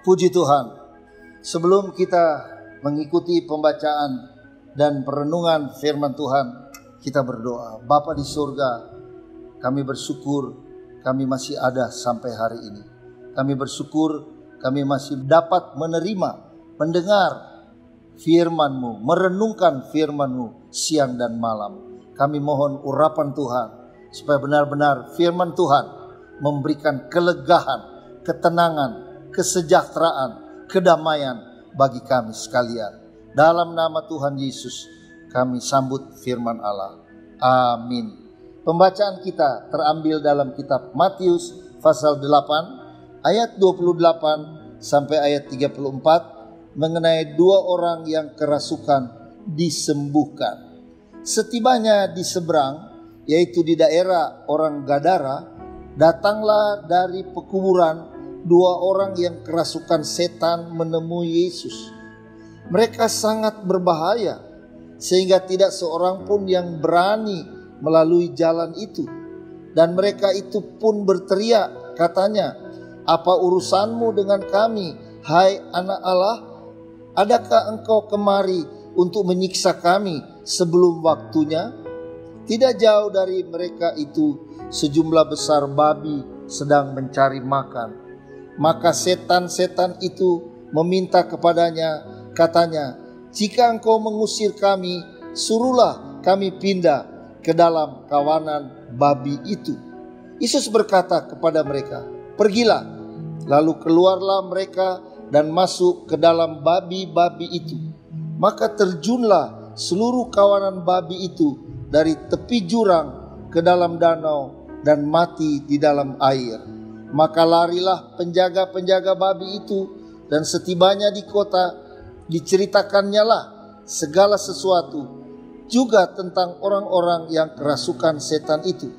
Puji Tuhan. Sebelum kita mengikuti pembacaan dan perenungan firman Tuhan, kita berdoa. Bapa di surga, kami bersyukur kami masih ada sampai hari ini. Kami bersyukur kami masih dapat menerima, mendengar firman-Mu, merenungkan firman-Mu siang dan malam. Kami mohon urapan Tuhan, supaya benar-benar firman Tuhan memberikan kelegaan, ketenangan, kesejahteraan, kedamaian bagi kami sekalian. Dalam nama Tuhan Yesus kami sambut firman Allah. Amin. Pembacaan kita terambil dalam kitab Matius pasal 8 ayat 28 sampai ayat 34 mengenai dua orang yang kerasukan disembuhkan. Setibanya di seberang, yaitu di daerah orang Gadara, datanglah dari pekuburan dua orang yang kerasukan setan menemui Yesus. Mereka sangat berbahaya, sehingga tidak seorang pun yang berani melalui jalan itu. Dan mereka itu pun berteriak, katanya, "Apa urusanmu dengan kami, hai anak Allah? Adakah engkau kemari untuk menyiksa kami sebelum waktunya?" Tidak jauh dari mereka itu sejumlah besar babi sedang mencari makan. Maka setan-setan itu meminta kepadanya, katanya, "Jika engkau mengusir kami, suruhlah kami pindah ke dalam kawanan babi itu." Yesus berkata kepada mereka, "Pergilah." Lalu keluarlah mereka dan masuk ke dalam babi-babi itu. Maka terjunlah seluruh kawanan babi itu dari tepi jurang ke dalam danau dan mati di dalam air. Maka larilah penjaga-penjaga babi itu, dan setibanya di kota diceritakannya lah segala sesuatu juga tentang orang-orang yang kerasukan setan itu.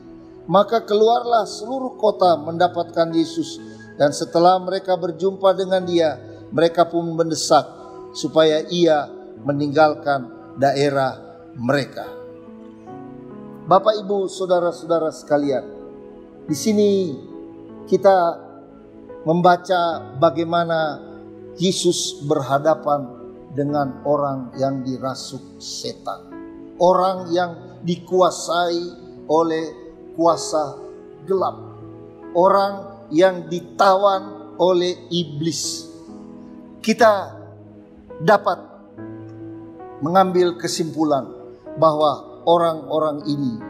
Maka keluarlah seluruh kota mendapatkan Yesus, dan setelah mereka berjumpa dengan Dia, mereka pun mendesak supaya Ia meninggalkan daerah mereka. Bapak, Ibu, saudara-saudara sekalian, di sini kita membaca bagaimana Yesus berhadapan dengan orang yang dirasuk setan. Orang yang dikuasai oleh kuasa gelap. Orang yang ditawan oleh iblis. Kita dapat mengambil kesimpulan bahwa orang-orang ini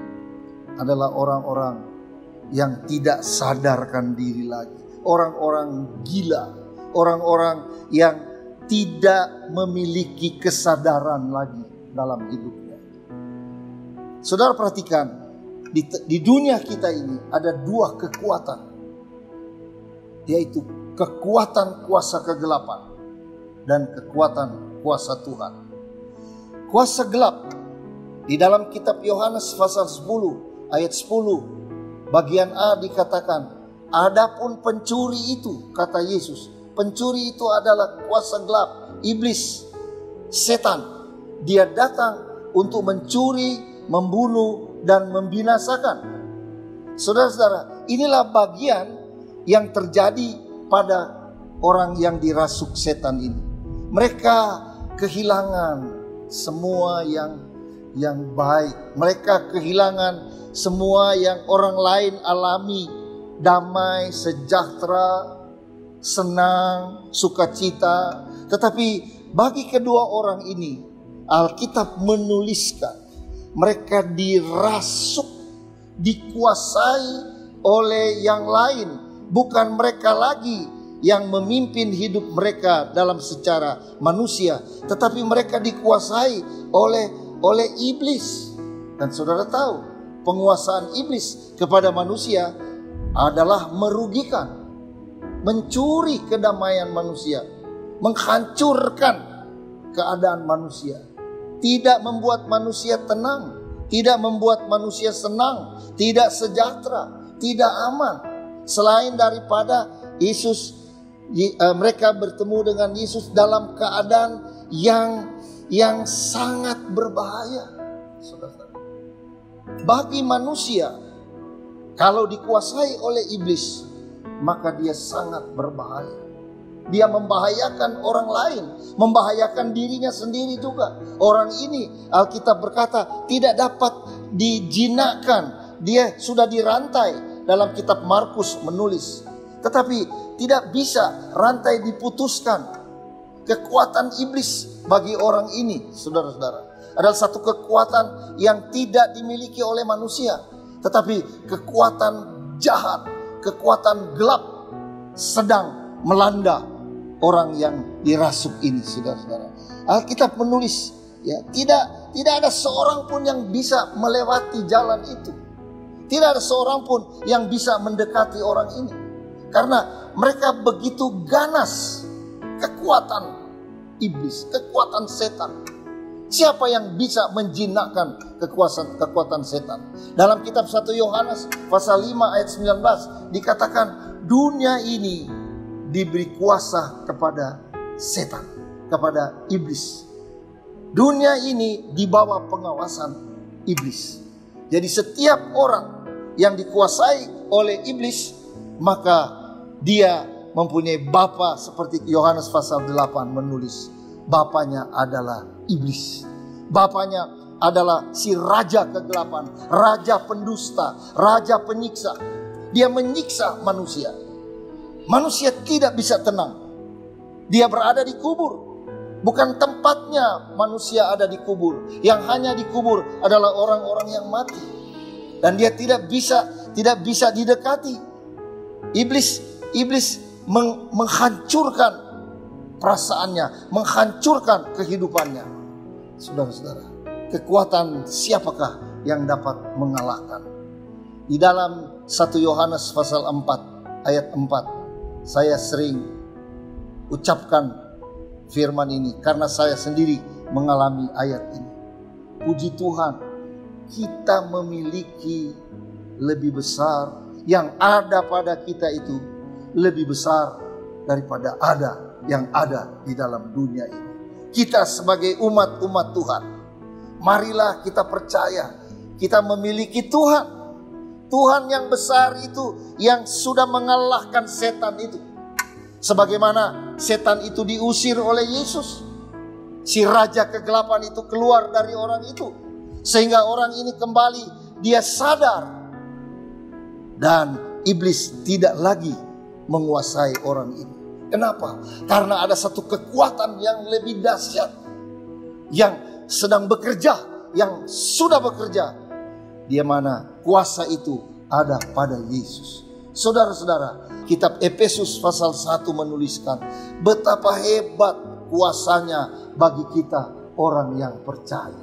adalah orang-orang yang tidak sadarkan diri lagi. Orang-orang gila. Orang-orang yang tidak memiliki kesadaran lagi dalam hidupnya. Saudara perhatikan, di dunia kita ini ada dua kekuatan. Yaitu kekuatan kuasa kegelapan dan kekuatan kuasa Tuhan. Kuasa gelap di dalam kitab Yohanes pasal 10 ayat 10 bagian A dikatakan, "Adapun pencuri itu," kata Yesus, pencuri itu adalah kuasa gelap, iblis, setan. Dia datang untuk mencuri, membunuh, dan membinasakan. Saudara-saudara, inilah bagian yang terjadi pada orang yang dirasuk setan ini. Mereka kehilangan semua yang baik. Mereka kehilangan semua yang orang lain alami, damai, sejahtera, senang, sukacita. Tetapi bagi kedua orang ini, Alkitab menuliskan mereka dirasuk, dikuasai oleh yang lain. Bukan mereka lagi yang memimpin hidup mereka dalam secara manusia, tetapi mereka dikuasai oleh iblis. Dan saudara tahu, penguasaan iblis kepada manusia adalah merugikan, mencuri kedamaian manusia, menghancurkan keadaan manusia, tidak membuat manusia tenang, tidak membuat manusia senang, tidak sejahtera, tidak aman. Selain daripada mereka bertemu dengan Yesus dalam keadaan yang sangat berbahaya. Saudara, bagi manusia, kalau dikuasai oleh iblis, maka dia sangat berbahaya. dia membahayakan orang lain, membahayakan dirinya sendiri juga. Orang ini Alkitab berkata tidak dapat dijinakkan. Dia sudah dirantai. Dalam kitab Markus menulis. Tetapi tidak bisa rantai diputuskan. Kekuatan iblis bagi orang ini, saudara-saudara, adalah satu kekuatan yang tidak dimiliki oleh manusia. Tetapi kekuatan jahat, kekuatan gelap sedang melanda orang yang dirasuk ini, saudara-saudara. Alkitab menulis, ya, tidak ada seorang pun yang bisa melewati jalan itu. Tidak ada seorang pun yang bisa mendekati orang ini. Karena mereka begitu ganas kekuatan iblis, kekuatan setan. Siapa yang bisa menjinakkan kekuatan setan? Dalam kitab 1 Yohanes pasal 5 ayat 19 dikatakan dunia ini diberi kuasa kepada setan, kepada iblis. Dunia ini di bawah pengawasan iblis. Jadi setiap orang yang dikuasai oleh iblis, maka dia mempunyai bapa, seperti Yohanes pasal 8 menulis. Bapanya adalah iblis. Bapanya adalah si raja kegelapan, raja pendusta, raja penyiksa. Dia menyiksa manusia. Manusia tidak bisa tenang. Dia berada di kubur. Bukan tempatnya manusia ada di kubur. Yang hanya di kubur adalah orang-orang yang mati. Dan dia tidak bisa didekati. Iblis menghancurkan perasaannya, menghancurkan kehidupannya. Saudara-saudara, kekuatan siapakah yang dapat mengalahkan? Di dalam 1 Yohanes pasal 4 ayat 4, saya sering ucapkan firman ini karena saya sendiri mengalami ayat ini. Puji Tuhan, kita memiliki lebih besar. Yang ada pada kita itu lebih besar daripada yang ada di dalam dunia ini. Kita sebagai umat-umat Tuhan, marilah kita percaya kita memiliki Tuhan. Tuhan yang besar itu, yang sudah mengalahkan setan itu. Sebagaimana setan itu diusir oleh Yesus, si raja kegelapan itu keluar dari orang itu, sehingga orang ini kembali, dia sadar. Dan iblis tidak lagi menguasai orang ini. Kenapa? Karena ada satu kekuatan yang lebih dahsyat yang sedang bekerja, yang sudah bekerja. Di mana kuasa itu ada pada Yesus. Saudara-saudara, kitab Efesus pasal 1 menuliskan betapa hebat kuasanya bagi kita orang yang percaya.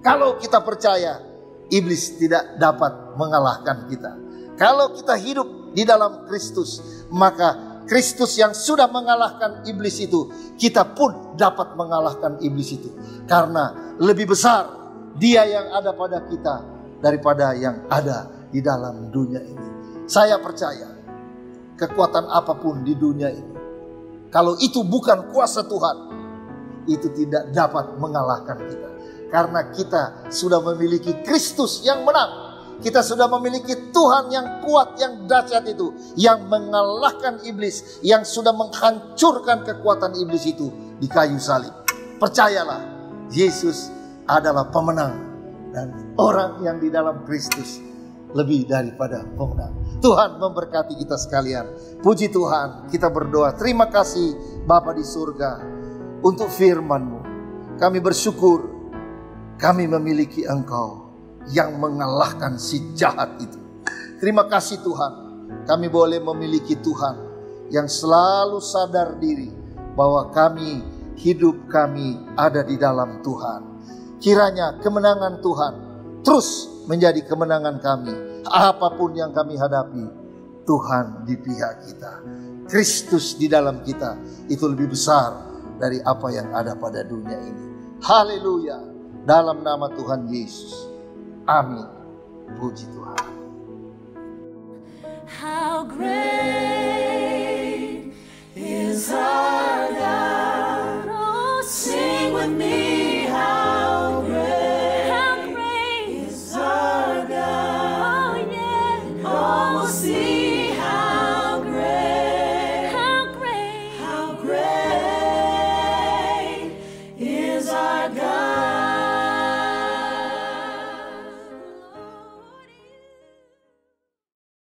Kalau kita percaya, iblis tidak dapat mengalahkan kita. Kalau kita hidup di dalam Kristus, maka Kristus yang sudah mengalahkan iblis itu, kita pun dapat mengalahkan iblis itu. Karena lebih besar dia yang ada pada kita daripada yang ada di dalam dunia ini. Saya percaya kekuatan apapun di dunia ini, kalau itu bukan kuasa Tuhan, itu tidak dapat mengalahkan kita. Karena kita sudah memiliki Kristus yang menang. Kita sudah memiliki Tuhan yang kuat, yang dahsyat itu, yang mengalahkan iblis, yang sudah menghancurkan kekuatan iblis itu di kayu salib. Percayalah, Yesus adalah pemenang, dan orang yang di dalam Kristus lebih daripada pemenang. Tuhan memberkati kita sekalian. Puji Tuhan, kita berdoa. Terima kasih Bapa di surga untuk firman-Mu. Kami bersyukur kami memiliki Engkau yang mengalahkan si jahat itu. Terima kasih Tuhan, kami boleh memiliki Tuhan yang selalu sadar diri bahwa hidup kami ada di dalam Tuhan. Kiranya kemenangan Tuhan terus menjadi kemenangan kami. Apapun yang kami hadapi, Tuhan di pihak kita. Kristus di dalam kita itu lebih besar dari apa yang ada pada dunia ini. Haleluya. Dalam nama Tuhan Yesus. Amin. Puji Tuhan. How great is our